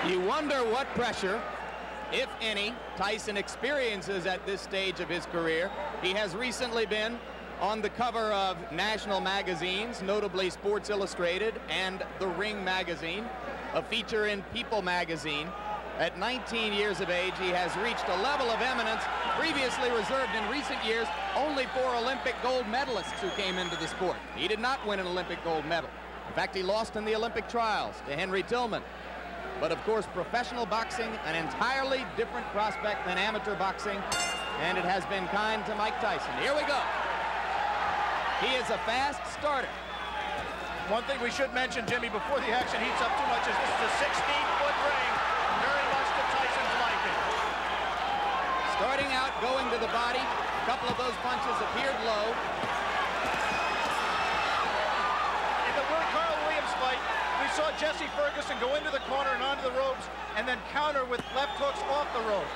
You wonder what pressure, if any, Tyson experiences at this stage of his career. He has recently been on the cover of national magazines, notably Sports Illustrated and The Ring magazine, a feature in People magazine. At 19 years of age, he has reached a level of eminence previously reserved in recent years only for Olympic gold medalists who came into the sport. He did not win an Olympic gold medal. In fact, he lost in the Olympic trials to Henry Tillman. But of course, professional boxing, an entirely different prospect than amateur boxing, and it has been kind to Mike Tyson. Here we go. He is a fast starter. One thing we should mention, Jimmy, before the action heats up too much, is this is a 16-foot ring, very much to Tyson's liking. Starting out, going to the body. A couple of those punches appeared low. In the Carl Williams fight, we saw Jesse Ferguson go into the corner and onto the ropes and then counter with left hooks off the ropes.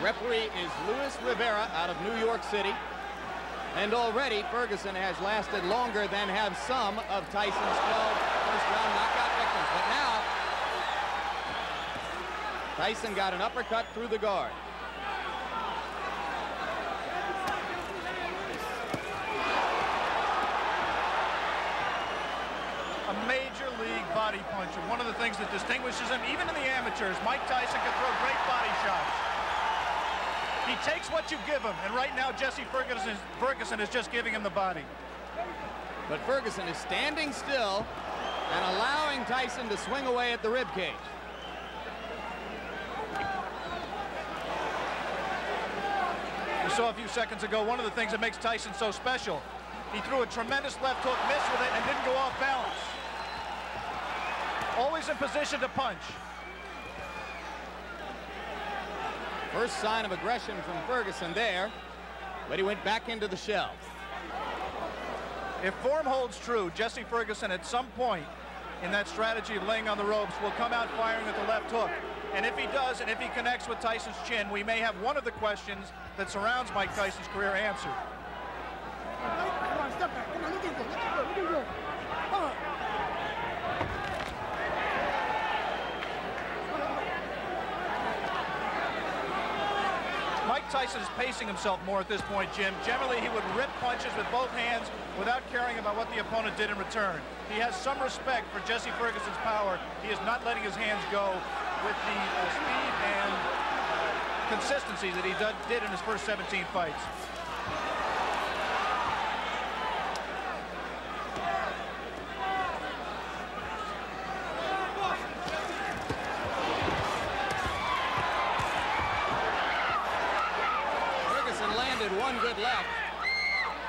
Referee is Luis Rivera out of New York City. And already Ferguson has lasted longer than have some of Tyson's 12 first-round knockout victims. But now, Tyson got an uppercut through the guard. A major league body puncher. One of the things that distinguishes him, even in the amateurs, Mike Tyson can throw great body shots. He takes what you give him, and right now Jesse Ferguson is just giving him the body. But Ferguson is standing still and allowing Tyson to swing away at the ribcage. We saw a few seconds ago one of the things that makes Tyson so special. He threw a tremendous left hook, missed with it, and didn't go off balance. Always in position to punch. First sign of aggression from Ferguson there, but he went back into the shell. If form holds true, Jesse Ferguson at some point in that strategy of laying on the ropes will come out firing at the left hook. And if he does, and if he connects with Tyson's chin, we may have one of the questions that surrounds Mike Tyson's career answered. Come on, step back. Come on, look at go. Come on. Mike Tyson is pacing himself more at this point, Jim. Generally, he would rip punches with both hands without caring about what the opponent did in return. He has some respect for Jesse Ferguson's power. He is not letting his hands go with the speed and consistency that he did in his first 17 fights. One good left.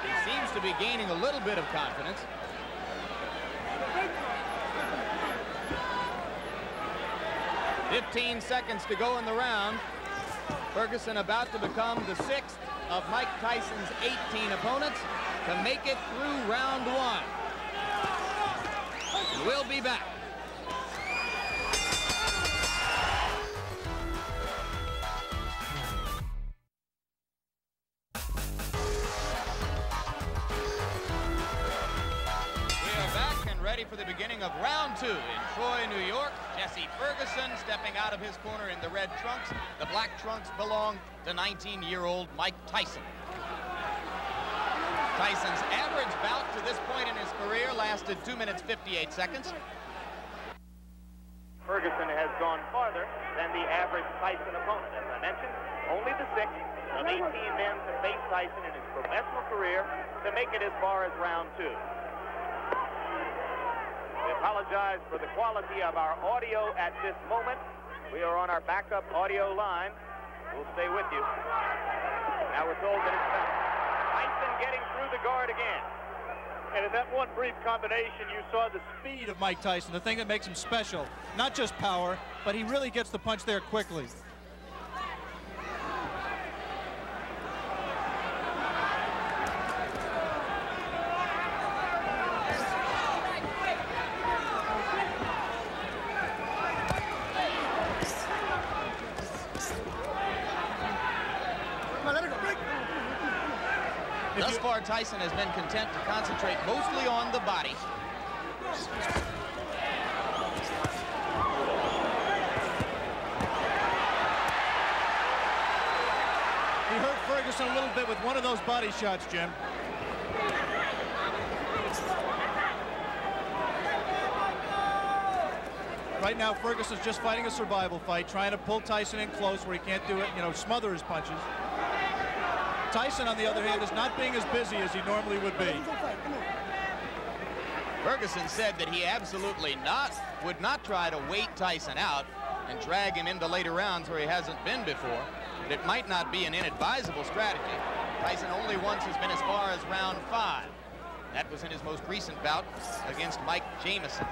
He seems to be gaining a little bit of confidence. "15 seconds to go in the round. Ferguson about to become the 6th of Mike Tyson's 18 opponents to make it through round 1. We'll be back. For the beginning of round 2 in Troy, New York. Jesse Ferguson stepping out of his corner in the red trunks. The black trunks belong to 19-year-old Mike Tyson. Tyson's average bout to this point in his career lasted 2 minutes 58 seconds. Ferguson has gone farther than the average Tyson opponent. As I mentioned, only the 6th of 18 men to face Tyson in his professional career to make it as far as round 2. We apologize for the quality of our audio at this moment. We are on our backup audio line. We'll stay with you. Now we're told that it's Tyson getting through the guard again. And in that one brief combination, you saw the speed of Mike Tyson, the thing that makes him special. Not just power, but he really gets the punch there quickly. Thus far, Tyson has been content to concentrate mostly on the body. He hurt Ferguson a little bit with one of those body shots, Jim. Right now, Ferguson's just fighting a survival fight, trying to pull Tyson in close where he can't do it, you know, smother his punches. Tyson, on the other hand, is not being as busy as he normally would be. Ferguson said that he absolutely would not try to wait Tyson out and drag him into later rounds where he hasn't been before. But it might not be an inadvisable strategy. Tyson only once has been as far as round 5. That was in his most recent bout against Mike Jamison.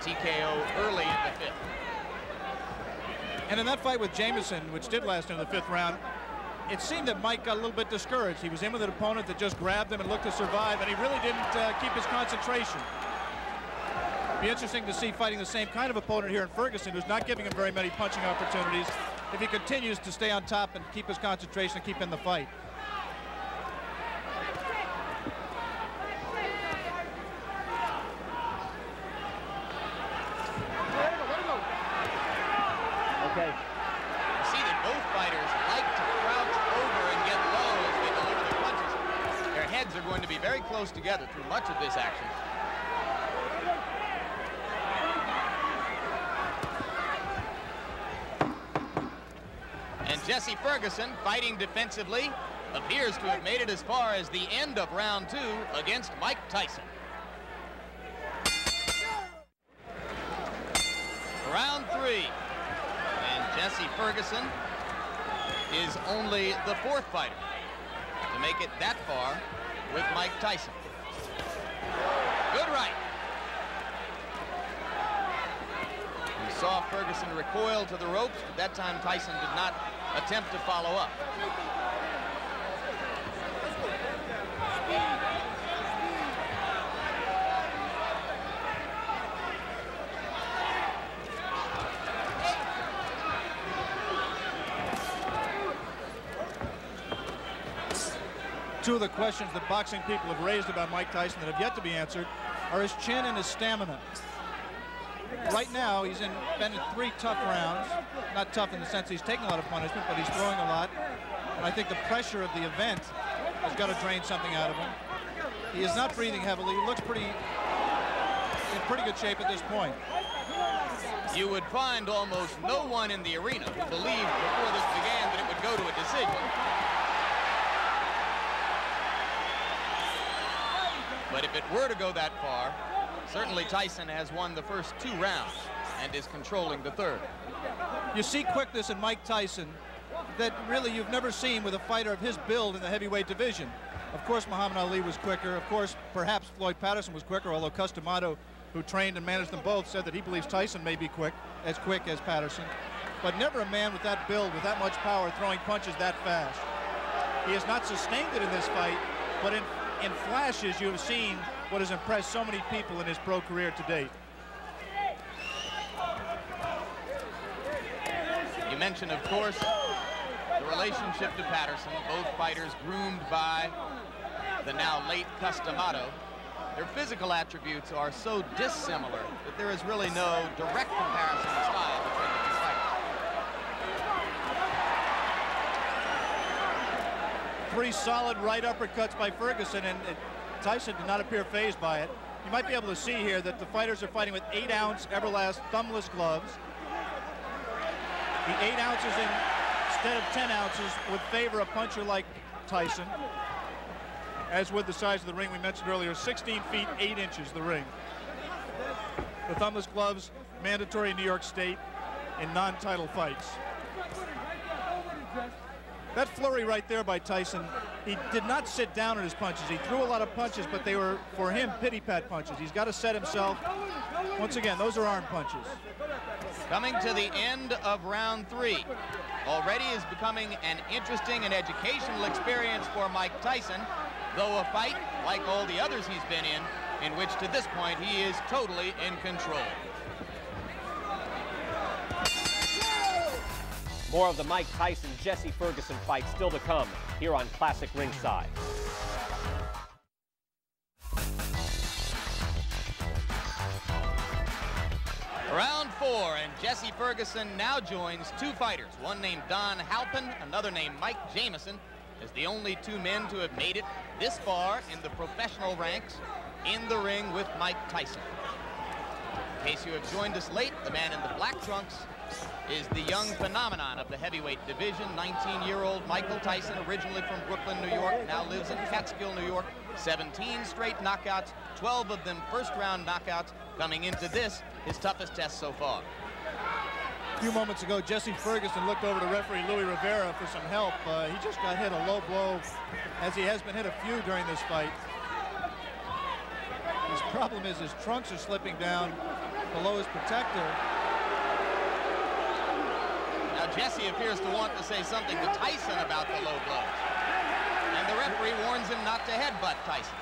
TKO early in the 5th. And in that fight with Jamison, which did last into the 5th round, it seemed that Mike got a little bit discouraged. He was in with an opponent that just grabbed him and looked to survive, and he really didn't keep his concentration. It'd be interesting to see fighting the same kind of opponent here in Ferguson, who's not giving him very many punching opportunities, if he continues to stay on top and keep his concentration and keep in the fight. Okay. You see that both fighters like to crouch over and get low as they deliver their punches. Their heads are going to be very close together through much of this action. And Jesse Ferguson, fighting defensively, appears to have made it as far as the end of round 2 against Mike Tyson. Round 3. And Jesse Ferguson is only the 4th fighter to make it that far with Mike Tyson. Good right. We saw Ferguson recoil to the ropes, but that time Tyson did not attempt to follow up. Two of the questions that boxing people have raised about Mike Tyson that have yet to be answered are his chin and his stamina. Right now, he's been in 3 tough rounds. Not tough in the sense he's taking a lot of punishment, but he's throwing a lot. And I think the pressure of the event has got to drain something out of him. He is not breathing heavily. He looks in pretty good shape at this point. You would find almost no one in the arena who believed before this began that it would go to a decision. But if it were to go that far, certainly Tyson has won the first 2 rounds and is controlling the 3rd. You see quickness in Mike Tyson that really you've never seen with a fighter of his build in the heavyweight division. Of course, Muhammad Ali was quicker. Of course, perhaps Floyd Patterson was quicker, although Customato, who trained and managed them both, said that he believes Tyson may be quick as Patterson. But never a man with that build, with that much power, throwing punches that fast. He has not sustained it in this fight, but in flashes, you have seen what has impressed so many people in his pro career to date. You mentioned, of course, the relationship to Patterson. Both fighters groomed by the now late Customato. Their physical attributes are so dissimilar that there is really no direct comparison in style between the 2 fighters. 3 solid right uppercuts by Ferguson, and Tyson did not appear fazed by it. You might be able to see here that the fighters are fighting with 8-ounce Everlast thumbless gloves. The 8 ounces instead of 10 ounces would favor a puncher like Tyson, as with the size of the ring we mentioned earlier, 16 feet 8 inches the ring. The thumbless gloves mandatory in New York State in non-title fights. That flurry right there by Tyson, he did not sit down on his punches. He threw a lot of punches, but they were, for him, pity-pat punches. He's got to set himself. Once again, those are arm punches. Coming to the end of round 3. Already is becoming an interesting and educational experience for Mike Tyson, though a fight, like all the others he's been in which to this point he is totally in control. More of the Mike Tyson-Jesse Ferguson fight still to come here on Classic Ringside. Round 4, and Jesse Ferguson now joins two fighters, one named Don Halpin, another named Mike Jamison, as the only two men to have made it this far in the professional ranks in the ring with Mike Tyson. In case you have joined us late, the man in the black trunks is the young phenomenon of the heavyweight division, 19-year-old Michael Tyson, originally from Brooklyn, New York, now lives in Catskill, New York. 17 straight knockouts, 12 of them first-round knockouts, coming into this, his toughest test so far. A few moments ago, Jesse Ferguson looked over to referee Louis Rivera for some help. He just got hit a low blow, as he has been hit a few during this fight. His problem is his trunks are slipping down below his protector. Now Jesse appears to want to say something to Tyson about the low blows. And the referee warns him not to headbutt Tyson.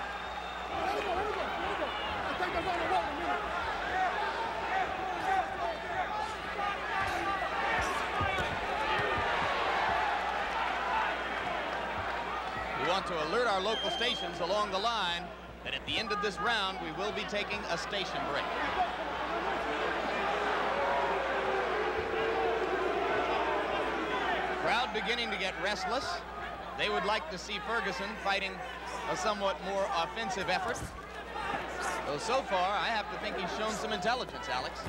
We want to alert our local stations along the line that at the end of this round, we will be taking a station break. Crowd beginning to get restless. They would like to see Ferguson fighting a somewhat more offensive effort. Though so far, I have to think he's shown some intelligence, Alex.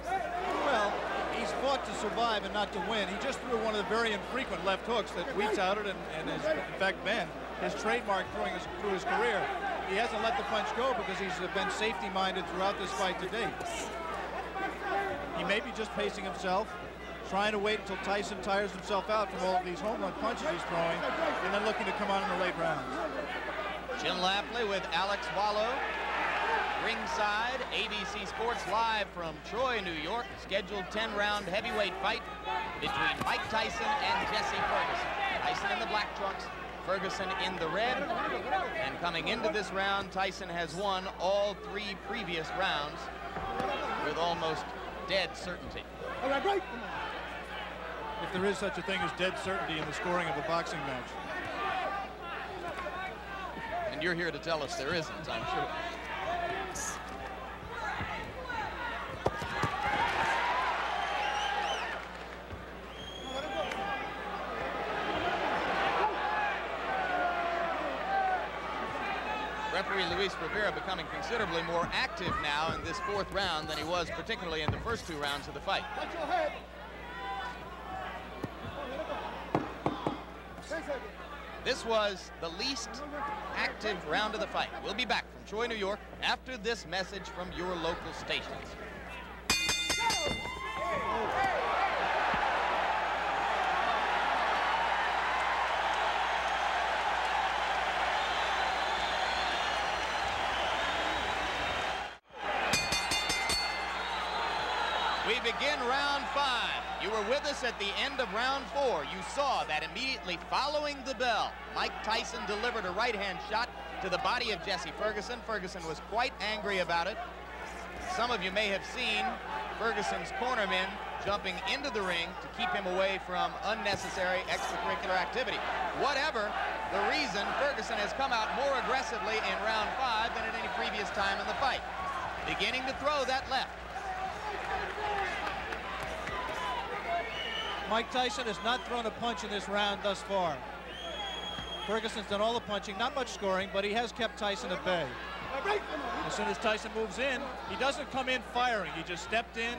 Well, he's fought to survive and not to win. He just threw one of the very infrequent left hooks that we touted and has, in fact, been his trademark through his career. He hasn't let the punch go because he's been safety-minded throughout this fight to date. He may be just pacing himself, trying to wait until Tyson tires himself out from all of these home run punches he's throwing, and then looking to come on in the late rounds. Jim Lapley with Alex Wallow. Ringside, ABC Sports live from Troy, New York. Scheduled 10-round heavyweight fight between Mike Tyson and Jesse Ferguson. Tyson in the black trunks, Ferguson in the red. And coming into this round, Tyson has won all 3 previous rounds with almost dead certainty. If there is such a thing as dead certainty in the scoring of a boxing match. And you're here to tell us there isn't, I'm sure. Referee Luis Rivera becoming considerably more active now in this 4th round than he was particularly in the first 2 rounds of the fight. This was the least active round of the fight. We'll be back from Troy, New York after this message from your local stations. We begin round 5. You were with us at the end of round 4. You saw that immediately following the bell, Mike Tyson delivered a right-hand shot to the body of Jesse Ferguson. Ferguson was quite angry about it. Some of you may have seen Ferguson's cornermen jumping into the ring to keep him away from unnecessary extracurricular activity. Whatever the reason, Ferguson has come out more aggressively in round 5 than at any previous time in the fight. Beginning to throw that left. Mike Tyson has not thrown a punch in this round thus far. Ferguson's done all the punching, not much scoring, but he has kept Tyson at bay. As soon as Tyson moves in, he doesn't come in firing. He just stepped in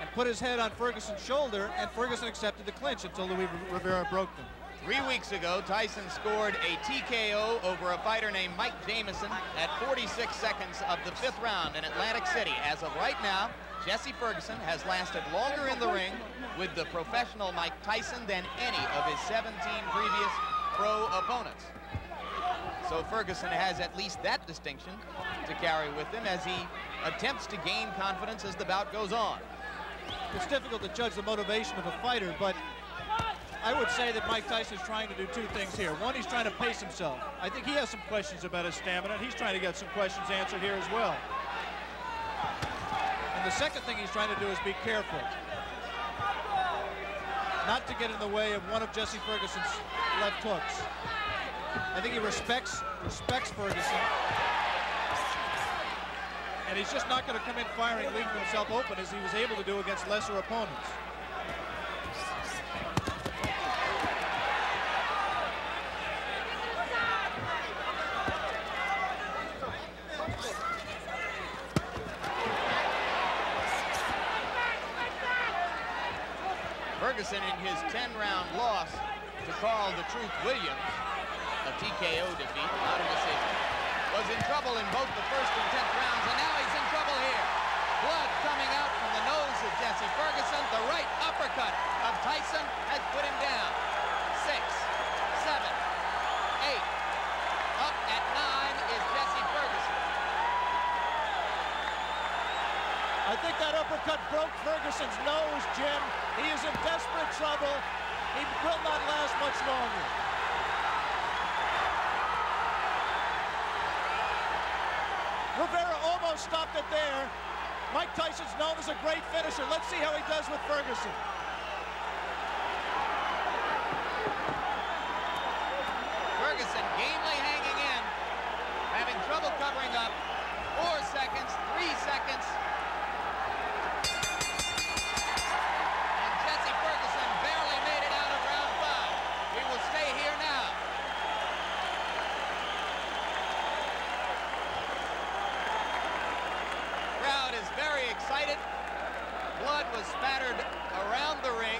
and put his head on Ferguson's shoulder, and Ferguson accepted the clinch until Louis Rivera broke them. 3 weeks ago, Tyson scored a TKO over a fighter named Mike Jamison at 46 seconds of the 5th round in Atlantic City. As of right now, Jesse Ferguson has lasted longer in the ring with the professional Mike Tyson than any of his 17 previous pro opponents. So Ferguson has at least that distinction to carry with him as he attempts to gain confidence as the bout goes on. It's difficult to judge the motivation of a fighter, but I would say that Mike Tyson is trying to do 2 things here. One, he's trying to pace himself. I think he has some questions about his stamina, and he's trying to get some questions answered here as well. And the second thing he's trying to do is be careful. not to get in the way of one of Jesse Ferguson's left hooks. I think he respects Ferguson. And he's just not going to come in firing, leaving himself open as he was able to do against lesser opponents. Ferguson, in his 10-round loss to Carl the Truth Williams, a TKO defeat, not a decision, was in trouble in both the first and 10th rounds, and now he's in trouble here. Blood coming out from the nose of Jesse Ferguson. The right uppercut of Tyson has put him down. 6, 7, 8. Up at 9 is Jesse Ferguson. I think that uppercut broke Ferguson's nose, Jim. He is in desperate trouble. He will not last much longer. Rivera almost stopped it there. Mike Tyson's known as a great finisher. Let's see how he does with Ferguson. Ferguson gamely hanging in, having trouble covering up. 4 seconds, 3 seconds. And Jesse Ferguson barely made it out of round 5. He will stay here now. Crowd is very excited. Blood was spattered around the ring.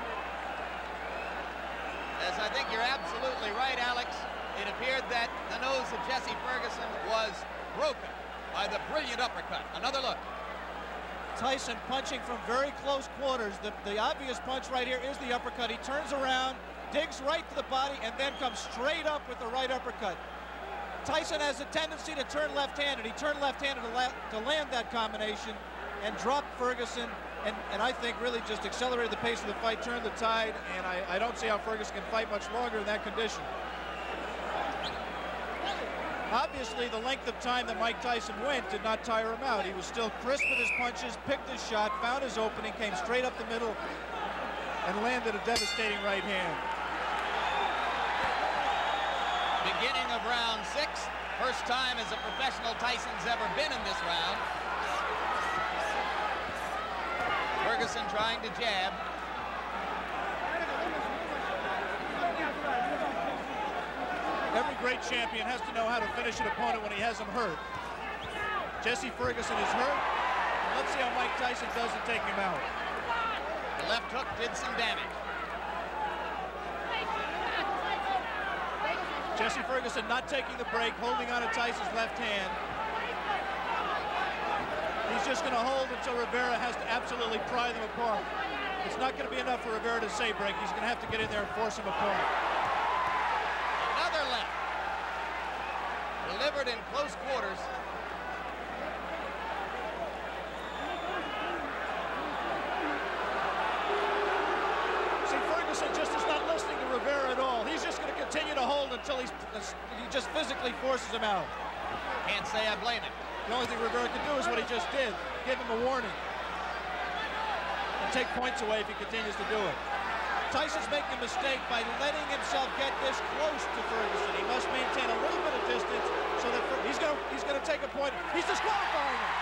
As I think you're absolutely right, Alex. It appeared that the nose of Jesse Ferguson was broken by the brilliant uppercut. Another look. Tyson punching from very close quarters. The obvious punch right here is the uppercut. He turns around, digs right to the body, and then comes straight up with the right uppercut. Tyson has a tendency to turn left-handed. He turned left-handed to land that combination and dropped Ferguson, and I think really just accelerated the pace of the fight, turned the tide, and I don't see how Ferguson can fight much longer in that condition. Obviously, the length of time that Mike Tyson went did not tire him out. He was still crisp with his punches, picked his shot, found his opening, came straight up the middle, and landed a devastating right hand. Beginning of round 6. First time as a professional Tyson's ever been in this round. Ferguson trying to jab. Every great champion has to know how to finish an opponent when he has him hurt. Jesse Ferguson is hurt. Let's see how Mike Tyson does to take him out. The left hook did some damage. Jesse Ferguson not taking the break, holding on to Tyson's left hand. He's just going to hold until Rivera has to absolutely pry them apart. It's not going to be enough for Rivera to say break. He's going to have to get in there and force him apart. Another left. Delivered in close quarters. See, Ferguson just is not listening to Rivera at all. He's just going to continue to hold until he just physically forces him out. Can't say I blame him. The only thing Rivera can do is what he just did. Give him a warning. And take points away if he continues to do it. Tyson's making a mistake by letting himself get this close to Ferguson. He must maintain a little bit of distance so that he's going to take a point. He's disqualifying him.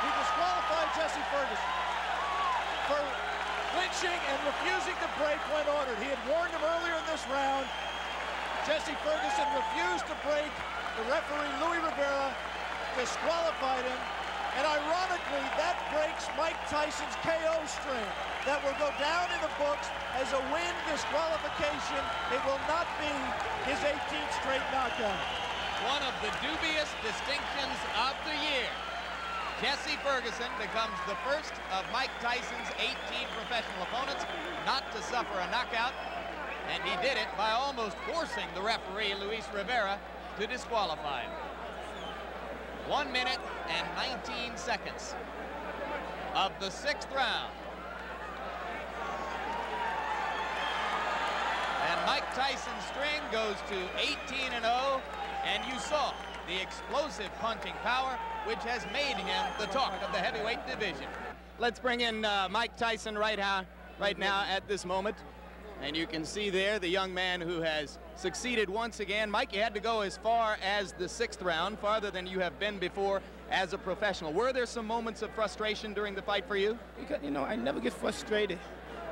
He disqualified Jesse Ferguson for clinching and refusing to break when ordered. He had warned him earlier in this round. Jesse Ferguson refused to break. The referee, Louis Rivera, disqualified him. And ironically, that breaks Mike Tyson's KO string. That will go down in the books as a win disqualification. It will not be his 18th straight knockout. One of the dubious distinctions of the year. Jesse Ferguson becomes the first of Mike Tyson's 18 professional opponents not to suffer a knockout. And he did it by almost forcing the referee, Luis Rivera, to disqualify him. 1 minute and 19 seconds of the 6th round. And Mike Tyson's string goes to 18-0, and you saw the explosive punching power, which has made him the talk of the heavyweight division. Let's bring in Mike Tyson right right now at this moment. And you can see there the young man who has succeeded once again. Mike, you had to go as far as the 6th round, farther than you have been before as a professional. Were there some moments of frustration during the fight for you? Because, you know, I never get frustrated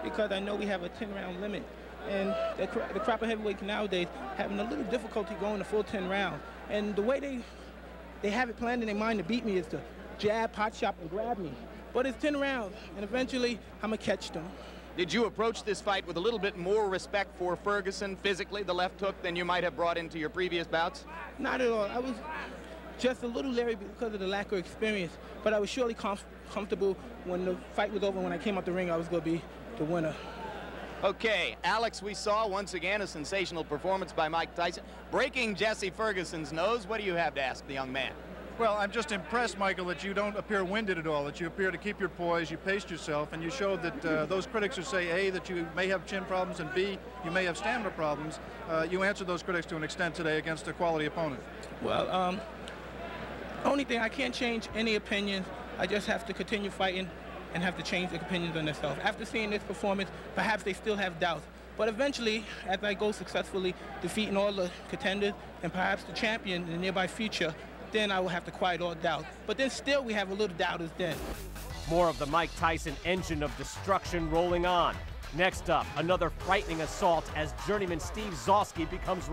because I know we have a 10-round limit. And the crop of heavyweights nowadays having a little difficulty going the full 10 rounds. And the way they have it planned in their mind to beat me is to jab, pot shot, and grab me. But it's 10 rounds, and eventually I'm going to catch them. Did you approach this fight with a little bit more respect for Ferguson physically, the left hook, than you might have brought into your previous bouts? Not at all. I was just a little leery because of the lack of experience, but I was surely comfortable when the fight was over. When I came out the ring, I was going to be the winner. Okay, Alex, we saw once again a sensational performance by Mike Tyson, breaking Jesse Ferguson's nose. What do you have to ask the young man? Well, I'm just impressed, Michael, that you don't appear winded at all, that you appear to keep your poise, you paced yourself, and you showed that those critics who say, A, that you may have chin problems, and B, you may have stamina problems, you answered those critics to an extent today against a quality opponent. Well, only thing, I can't change any opinions. I just have to continue fighting and have to change the opinions on themselves. After seeing this performance, perhaps they still have doubts. But eventually, as I go successfully defeating all the contenders and perhaps the champion in the nearby future, then I will have to quiet all doubt. But then still we have a little doubters then. More of the Mike Tyson engine of destruction rolling on. Next up, another frightening assault as journeyman Steve Zosky becomes